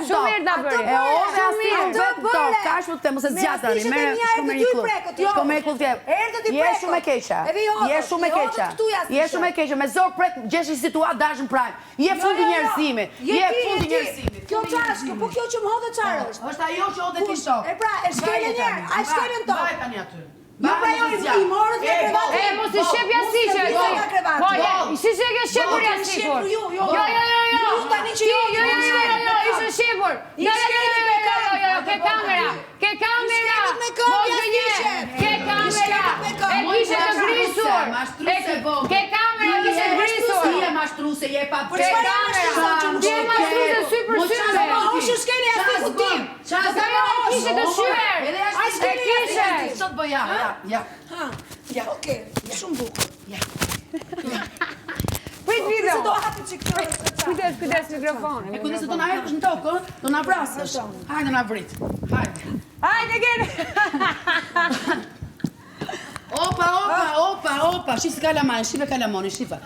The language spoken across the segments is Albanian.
Shumë mirë ta bëri. E ove asnjë vetë to, kaç më të mos e zgjat tani. Shko me rikull. Shko me rikull tje. Je shumë e keqe. Je shumë e keqe. Je shumë e keqe. Me zor prek gjesh një situatë dashën prime. Je fundi njerëzimi. Je fundi njerëzimi. Kjo çfarë është? Po kjo që më hodhe çfarë është? Është ajo që hodhe ti shok. E pra, e shkelën njerë, a shkelën to. Vaj tani aty. Jo pra jo i morët me krevat. E, mos i shep jasiqe. Po, si që ke shepur jasiqur. Jo. Tani që jo. Ishte shepur. Jo, ke kamera. Ke kamera. Mos gënje. Ke kamera. E kishe të grisur. Ke kamera kishe të grisur. Si e mashtruse, je pa Ke kamera. Ti e mashtruse sy për syve. Hoshë shkeli a të kutim. Kishe të shyer. E kishe. Sot bëja, ja. Oke, shumë bukur. Prit video. Do hapi që këtë. Kujdes mikrofonin. E kujdes do na hapësh në tokë, do na vrasësh. Hajde na vrit. Hajde. Hajde gel. Opa, shif si kalaman, shive kalamonin, shive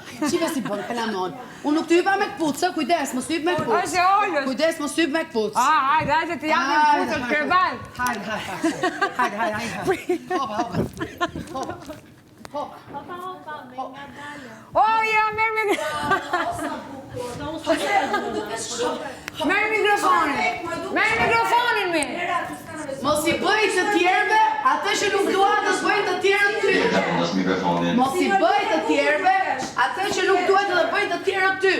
si bon kalamon. Unë nuk të hypa me këpucë, kujdes, mos hyp me këpucë. Është e ollës. Kujdes, mos hyp me këpucë. Hajde, të jam në këpucë të kërban. Hajde. O, ja, merë me... Merë mikrofonin mi. Mos i bëj të tjerëve, atë që nuk dua të bëj të tjerë ty. Mos i bëj të tjerëve, atë që nuk duhet të bëj të tjerë ty.